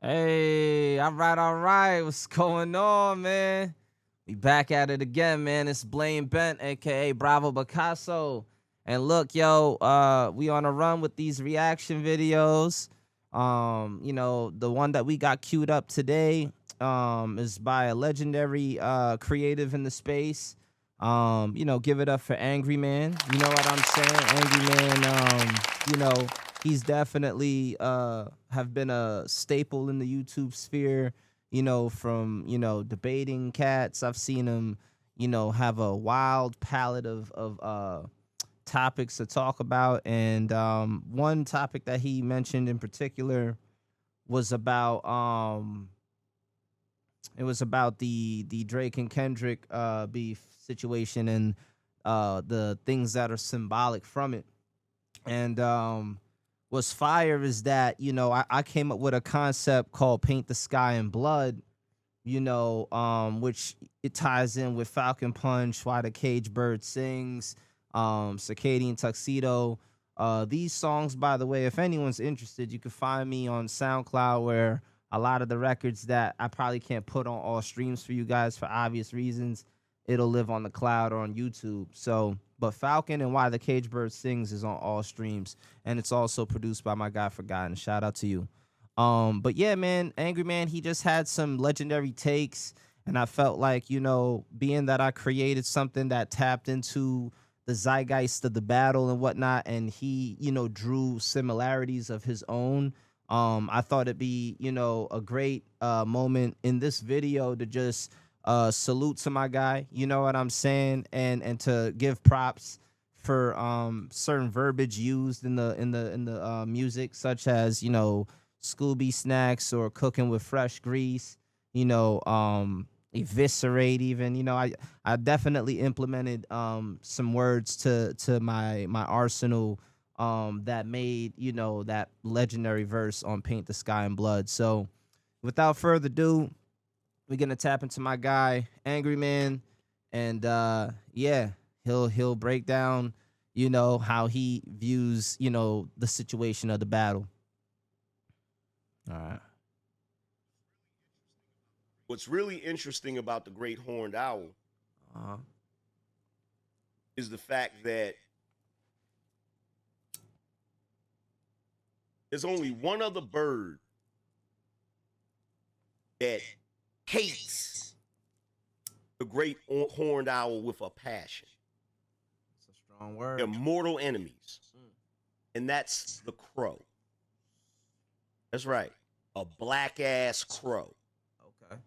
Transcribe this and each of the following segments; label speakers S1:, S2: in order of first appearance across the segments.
S1: Hey, all right. What's going on, man? We back at it again, man. It's Blaine Bent, aka Bravo Picasso. And look, yo, we on a run with these reaction videos. The one that we got queued up today is by a legendary creative in the space. Give it up for Angry Man. You know what I'm saying? Angry Man, he's definitely have been a staple in the YouTube sphere, from, debating cats. I've seen him, have a wild palette of topics to talk about. And one topic that he mentioned in particular was about it was about the Drake and Kendrick beef situation and the things that are symbolic from it. And what's fire is that, I came up with a concept called Paint the Sky in Blood, which it ties in with Falcon Punch, Why the Cage Bird Sings, Circadian Tuxedo. These songs, by the way, if anyone's interested, you can find me on SoundCloud, where a lot of the records that I probably can't put on all streams for you guys for obvious reasons, it'll live on the cloud or on YouTube. So, but Falcon and Why the Cage Bird Sings is on all streams, and it's also produced by my guy Forgotten. Shout out to you. But yeah, man, Angry Man, he just had some legendary takes, and I felt like, being that I created something that tapped into the zeitgeist of the battle and whatnot, and he, drew similarities of his own. I thought it'd be, a great moment in this video to just salute to my guy, you know what I'm saying, and to give props for certain verbiage used in the music, such as, Scooby snacks or cooking with fresh grease, eviscerate even. I definitely implemented some words to my arsenal that made, that legendary verse on Paint the Sky in Blood. So without further ado, we're gonna tap into my guy Angry Man, and yeah, he'll break down, how he views, the situation of the battle. All right.
S2: What's really interesting about the great horned owl
S1: Uh-huh.
S2: is the fact that there's only one other bird that hates the great horned owl with a passion.
S1: It's a strong word.
S2: They're mortal enemies, and that's the crow. That's right, a black ass crow.
S1: Okay.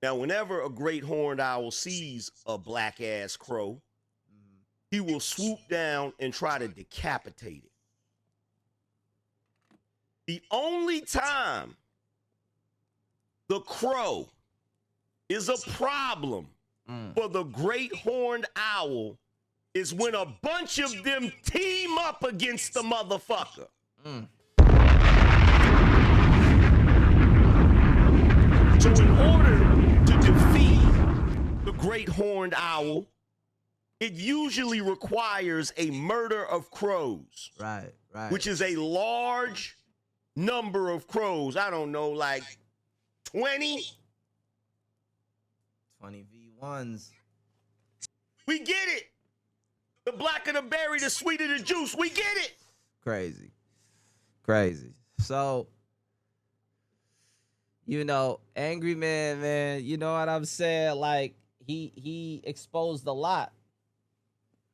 S2: Now, whenever a great horned owl sees a black ass crow, he will swoop down and try to decapitate it. The only time the crow is a problem for the great horned owl is when a bunch of them team up against the motherfucker. So in order to defeat the great horned owl, it usually requires a murder of crows.
S1: Right.
S2: Which is a large number of crows. I don't know, like 20?
S1: 20 V1s.
S2: We get it. The blacker the berry, the sweeter the juice. We get it.
S1: Crazy. So, Angry Man, you know what I'm saying? Like, he exposed a lot,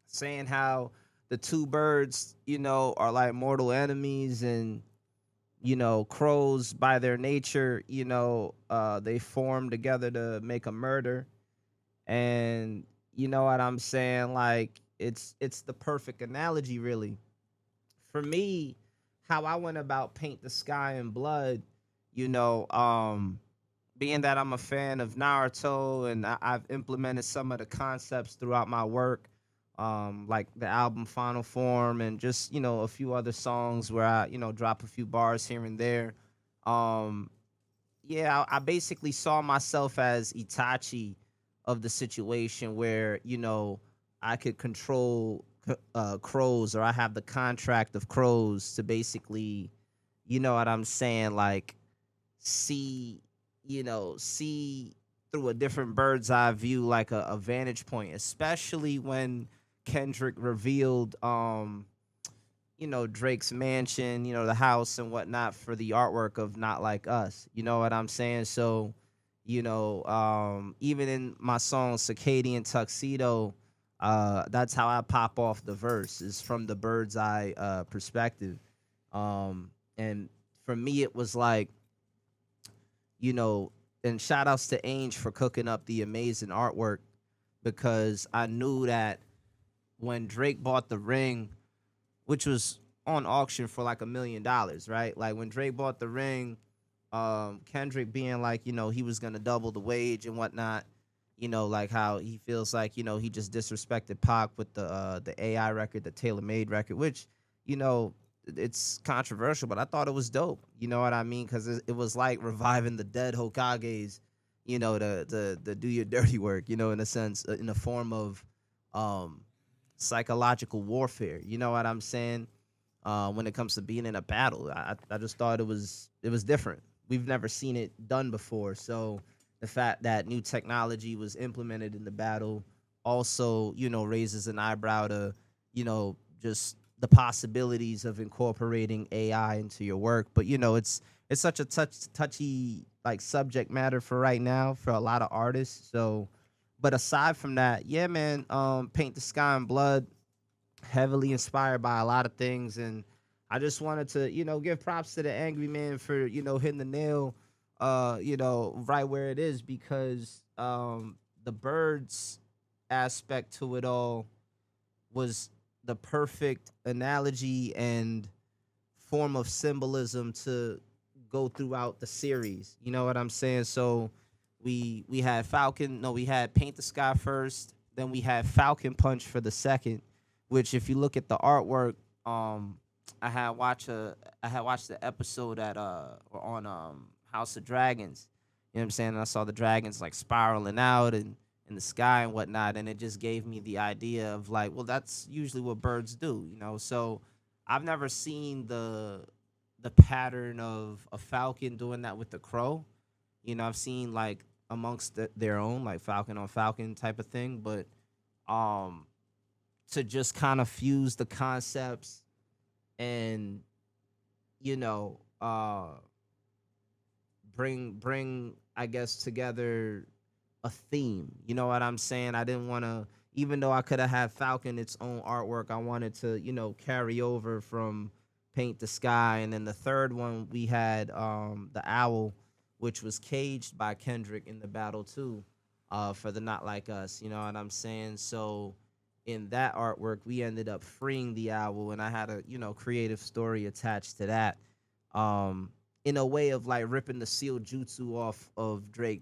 S1: saying how the two birds, are like mortal enemies, and, crows by their nature, they form together to make a murder. And you know what I'm saying? Like, it's the perfect analogy, really. For me, how I went about Paint the Sky in Blood, being that I'm a fan of Naruto, and I've implemented some of the concepts throughout my work, like the album Final Form, and just, a few other songs where I, drop a few bars here and there. Yeah, I basically saw myself as Itachi of the situation, where, I could control crows, or I have the contract of crows to basically, you know what I'm saying, like see, see through a different bird's eye view, like a vantage point, especially when Kendrick revealed Drake's mansion, the house and whatnot for the artwork of Not Like Us. You know what I'm saying? So, even in my song Circadian Tuxedo, that's how I pop off the verse, is from the bird's eye perspective. And for me it was like, and shout outs to Ainge for cooking up the amazing artwork, because I knew that when Drake bought the ring, which was on auction for like $1 million, right? Like when Drake bought the ring, Kendrick being like, he was gonna double the wage and whatnot, like how he feels like, he just disrespected Pac with the AI record, the Tailor Made record, which, it's controversial, but I thought it was dope. You know what I mean? Because it was like reviving the dead Hokages, to do your dirty work, in a sense, in the form of psychological warfare. You know what I'm saying? When it comes to being in a battle, I just thought it was different. We've never seen it done before. So the fact that new technology was implemented in the battle also, raises an eyebrow to, just the possibilities of incorporating AI into your work. But it's such a touchy like subject matter for right now for a lot of artists. So, but aside from that, yeah, man, Paint the Sky in Blood, heavily inspired by a lot of things, and I just wanted to give props to the Angry Man for hitting the nail right where it is, because the birds aspect to it all was the perfect analogy and form of symbolism to go throughout the series. You know what I'm saying? So we had we had Paint the Sky first, then we had Falcon Punch for the second, which if you look at the artwork, I had watched the episode on House of Dragons. You know what I'm saying? And I saw the dragons like spiraling out and in the sky and whatnot, and it just gave me the idea of like, well, that's usually what birds do, So I've never seen the pattern of a falcon doing that with the crow. I've seen like amongst their own, like falcon on falcon type of thing, but to just kind of fuse the concepts and bring I guess together a theme. You know what I'm saying? I didn't want to, even though I could have had Falcon its own artwork, I wanted to, carry over from Paint the Sky. And then the third one, we had the owl, which was caged by Kendrick in the battle too, for the Not Like Us. You know what I'm saying? So in that artwork, we ended up freeing the owl, and I had a, creative story attached to that, in a way of like ripping the sealed jutsu off of Drake,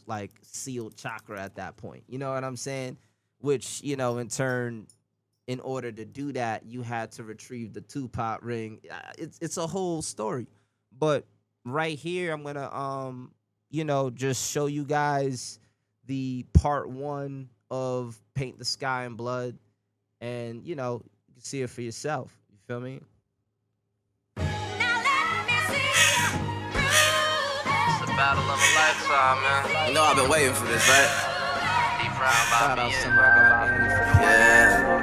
S1: like sealed chakra at that point. You know what I'm saying? Which, in turn, in order to do that, you had to retrieve the Tupac ring. It's a whole story. But right here, I'm gonna just show you guys the part 1 of Paint the Sky in Blood, and you can see it for yourself. You feel me?
S3: Battle of a lifetime, man.
S4: You know I've been waiting for this, right?
S3: Deep round by
S4: Yeah.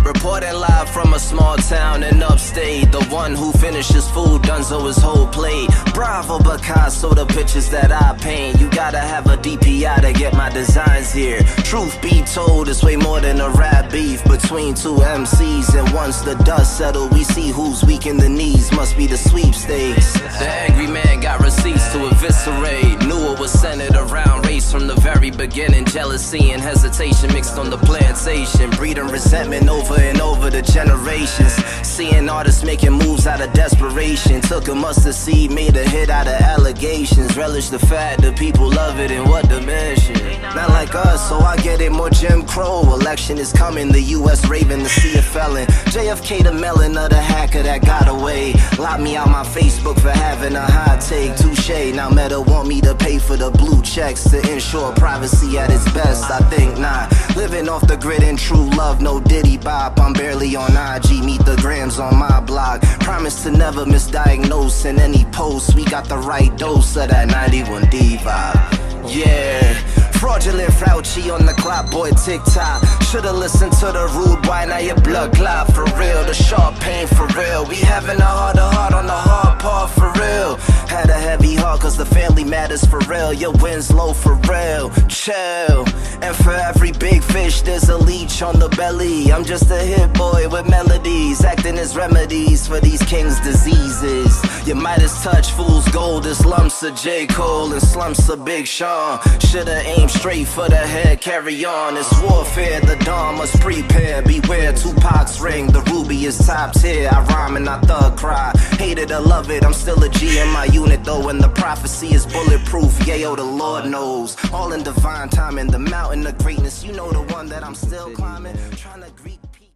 S4: Reporting live from a small town in upstate. The one who finishes food donezo his whole plate. Bravo Picasso, the pictures that I paint. You gotta have a DPI to get my designs here. Truth be told, it's way more than a rap beef between two MCs. And once the dust settle, we see who's weak in the knees. Must be the sweepstakes. The angry man got receipts to eviscerate. Knew it was centered around race from the very beginning. Jealousy and hesitation mixed on the plantation. Breeding resentment over and over the generations. Seeing artists making moves out of desperation. Took a mustard seed, made a hit out of allegations. Relish the fact that people love it in what dimension. Not like us, so I get it more Jim Crow. Election is coming, the US raving to see a felon. JFK the melon of the hacker that got away. Locked me out my Facebook for having a hot take. Touche, now Meta want me to pay for the blue checks to ensure privacy at its best. I think not. Living off the grid and true love, no Diddy Bop. I'm barely on IG, meet the grams on my blog. Promise to never misdiagnose in any post. We got the right dose of that 91D vibe. Yeah, fraudulent Fauci on the clock, boy, TikTok. Shoulda listened to the rude boy, now your blood clot for real. The sharp pain for real. We having a heart to heart on the hard part for real. Had a heavy heart cause the family matters for real. Your win's low for real. Chill. And for every big fish, there's a leech on the belly. I'm just a hit boy with melodies, acting as remedies for these king's diseases. Your Midas touch, fool's gold is lumps of J. Cole and slumps of Big Sean. Shoulda aimed straight for the head, carry on. It's warfare, the dawn must prepare. Beware, Tupac's ring, the ruby is top tier. I rhyme and I thug cry. Hate it or love it, I'm still a G in my unit though. And the prophecy is bulletproof, yayo, the Lord knows. All in divine time, in the mountain of greatness. You know the one that I'm still climbing, trying to greet people.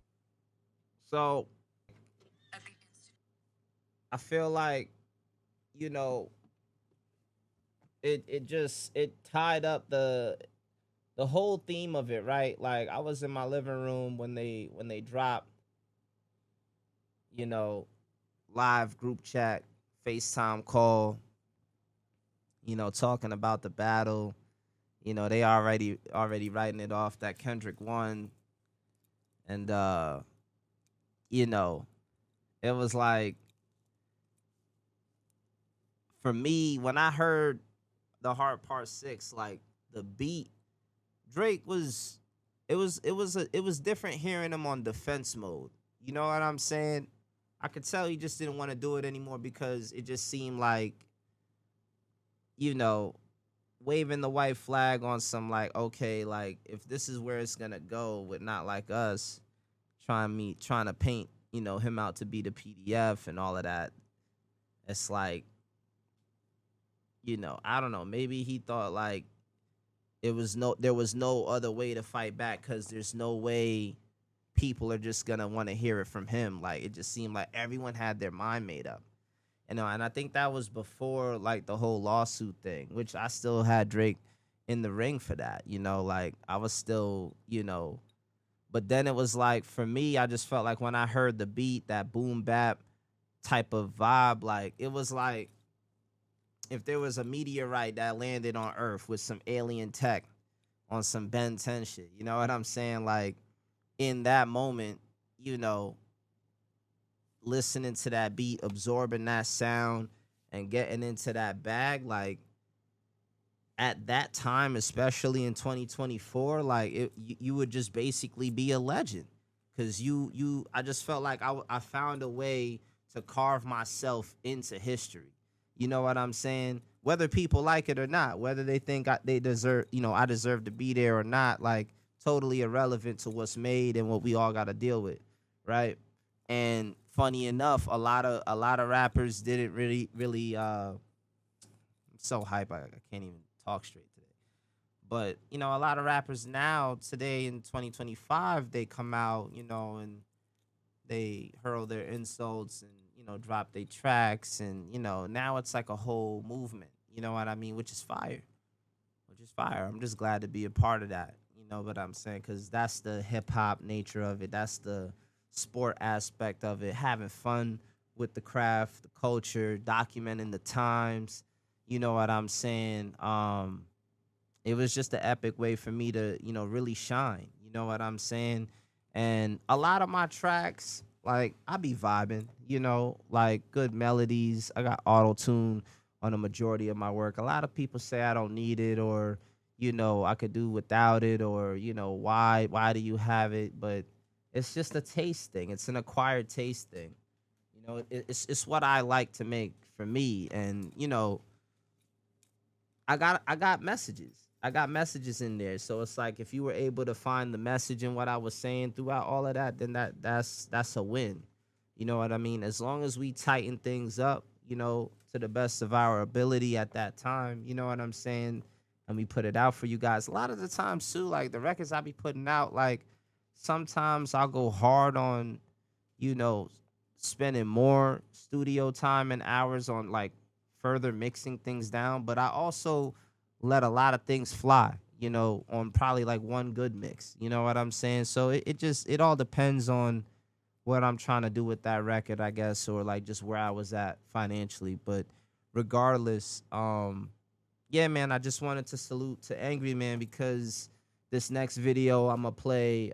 S1: So I feel like, you know, it tied up the whole theme of it, right? Like I was in my living room when they dropped, you know, live group chat, FaceTime call, you know, talking about the battle. You know, they already writing it off that Kendrick won. And you know, it was like, for me, when I heard the Hard Part 6, like the beat, Drake was it was different hearing him on defense mode. You know what I'm saying? I could tell he just didn't want to do it anymore because it just seemed like, you know, waving the white flag on some like, okay, like if this is where it's gonna go with Not Like Us, trying to paint, you know, him out to be the PDF and all of that. It's like, you know, I don't know. Maybe he thought like there was no other way to fight back because there's no way people are just gonna want to hear it from him. Like it just seemed like everyone had their mind made up. You know, and I think that was before like the whole lawsuit thing, which I still had Drake in the ring for that. You know, like I was still, you know, but then it was like for me, I just felt like when I heard the beat, that boom bap type of vibe, like it was like if there was a meteorite that landed on Earth with some alien tech on some Ben 10 shit. You know what I'm saying? Like in that moment, you know, listening to that beat, absorbing that sound, and getting into that bag, like at that time, especially in 2024, like you would just basically be a legend, because I just felt like I found a way to carve myself into history. You know what I'm saying? Whether people like it or not, whether they think they deserve, you know, I deserve to be there or not, like totally irrelevant to what's made and what we all got to deal with, right? And funny enough, a lot of rappers didn't really. I'm so hype, I can't even talk straight today. But you know, a lot of rappers now today in 2025, they come out, you know, and they hurl their insults and, you know, drop their tracks, and you know, now it's like a whole movement. You know what I mean? Which is fire. Which is fire. I'm just glad to be a part of that. You know what I'm saying? Because that's the hip hop nature of it. That's the sport aspect of it, having fun with the craft, the culture, documenting the times. You know what I'm saying? It was just an epic way for me to, you know, really shine. You know what I'm saying? And a lot of my tracks, like, I be vibing, you know, like good melodies. I got auto-tune on a majority of my work. A lot of people say I don't need it, or, you know, I could do without it, or, you know, why do you have it? But it's just a taste thing. It's an acquired taste thing. You know, it's what I like to make for me. And, you know, I got messages. I got messages in there. So it's like if you were able to find the message in what I was saying throughout all of that, then that's a win. You know what I mean? As long as we tighten things up, you know, to the best of our ability at that time, you know what I'm saying? And we put it out for you guys. A lot of the times too, like the records I be putting out, like sometimes I'll go hard on, you know, spending more studio time and hours on like further mixing things down, but I also let a lot of things fly. you know, on probably like one good mix. You know what I'm saying? So it all depends on what I'm trying to do with that record, I guess, or like just where I was at financially. But regardless, yeah, man, I just wanted to salute to Angry Man because this next video I'm gonna play,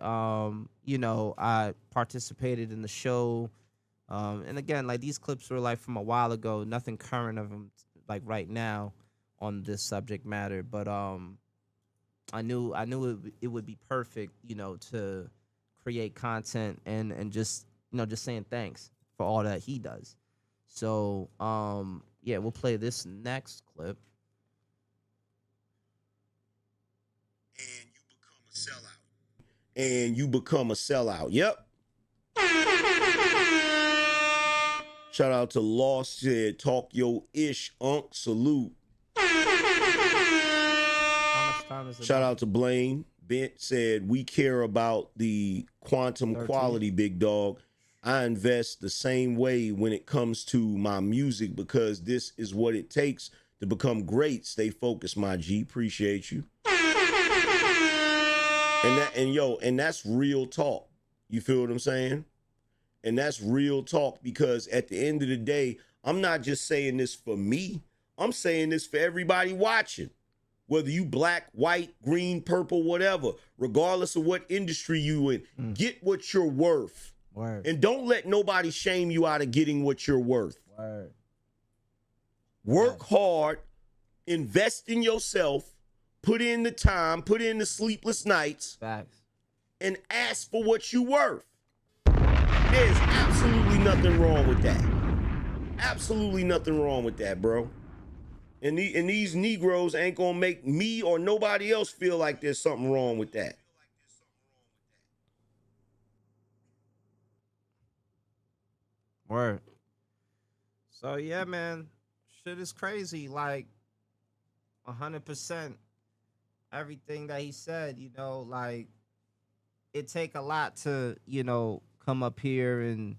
S1: you know, I participated in the show. And again, like these clips were like from a while ago, nothing current of them like right now on this subject matter. But I knew it would be perfect, you know, to create content and just, you know, just saying thanks for all that he does. So yeah, we'll play this next clip.
S2: And you become a sellout. And you become a sellout. Yep. Shout out to Lost, said talk yo ish, unk, salute.
S1: How much time is it?
S2: Shout out to Blaine. Bent said we care about the quantum
S1: 13.
S2: quality, big dog. I invest the same way when it comes to my music because this is what it takes to become great. Stay focused, my G. Appreciate you. And that's real talk. You feel what I'm saying? And that's real talk because at the end of the day, I'm not just saying this for me. I'm saying this for everybody watching. Whether you black, white, green, purple, whatever, regardless of what industry you in, get what you're worth.
S1: Word.
S2: And don't let nobody shame you out of getting what you're worth.
S1: Word.
S2: Work hard, invest in yourself, put in the time, put in the sleepless nights,
S1: Facts.
S2: and ask for what you're worth. There's absolutely nothing wrong with that. Absolutely nothing wrong with that, bro. And these Negroes ain't gonna make me or nobody else feel like there's something wrong with that.
S1: Word. So yeah, man, shit is crazy. Like 100%. Everything that he said, you know, like it take a lot to, you know, come up here and,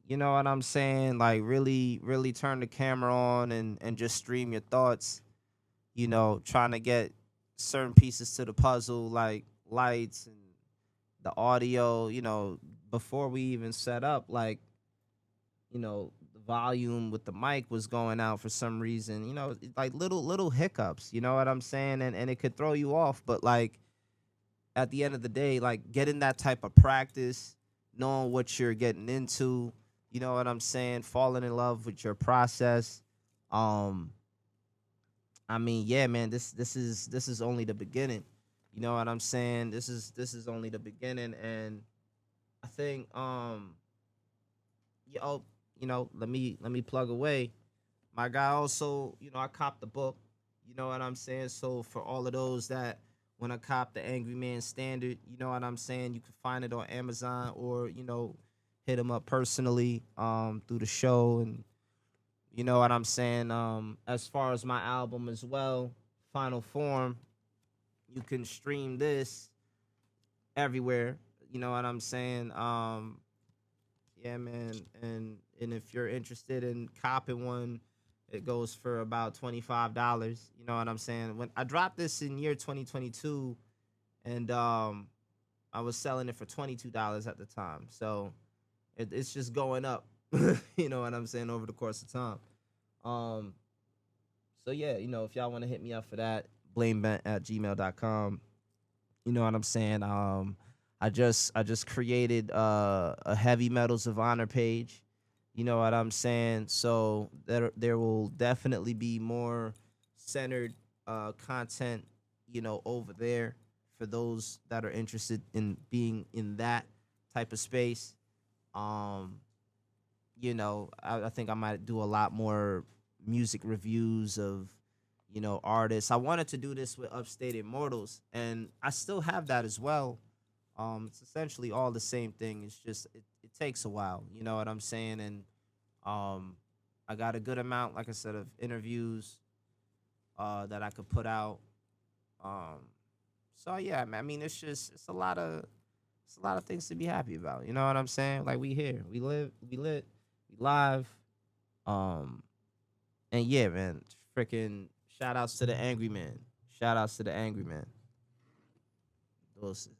S1: you know what I'm saying, like really turn the camera on and just stream your thoughts, you know, trying to get certain pieces to the puzzle like lights and the audio, you know, before we even set up, like, you know, the volume with the mic was going out for some reason, you know, like little hiccups, you know what I'm saying, and it could throw you off, but like at the end of the day, like getting that type of practice, knowing what you're getting into, you know what I'm saying, falling in love with your process. I mean, yeah, man, this is only the beginning. You know what I'm saying? This is only the beginning, and I think yo, you know, let me plug away. My guy also, you know, I copped the book. You know what I'm saying? So for all of those that want to cop the Angry Man Standard, you know what I'm saying? You can find it on Amazon or, you know, hit him up personally through the show, and you know what I'm saying? As far as my album as well, Final Form, you can stream this everywhere. You know what I'm saying? Yeah, man. And if you're interested in copping one, it goes for about $25. You know what I'm saying? When I dropped this in year 2022, and I was selling it for $22 at the time. So it's just going up. You know what I'm saying, over the course of time. So yeah, you know, if y'all want to hit me up for that, blamebent@gmail.com. You know what I'm saying? I just created a Heavy Metals of Honor page. You know what I'm saying? So there will definitely be more centered content, you know, over there for those that are interested in being in that type of space. You know, I think I might do a lot more music reviews of, you know, artists. I wanted to do this with Upstate Immortals, and I still have that as well. It's essentially all the same thing. It's just it takes a while, you know what I'm saying? And I got a good amount, like I said, of interviews that I could put out. So yeah, man, I mean, it's a lot of things to be happy about. You know what I'm saying? Like we here, we live, we lit, we live. And yeah, man, freaking Shout outs to the angry man. Shout outs to the angry man. Doses.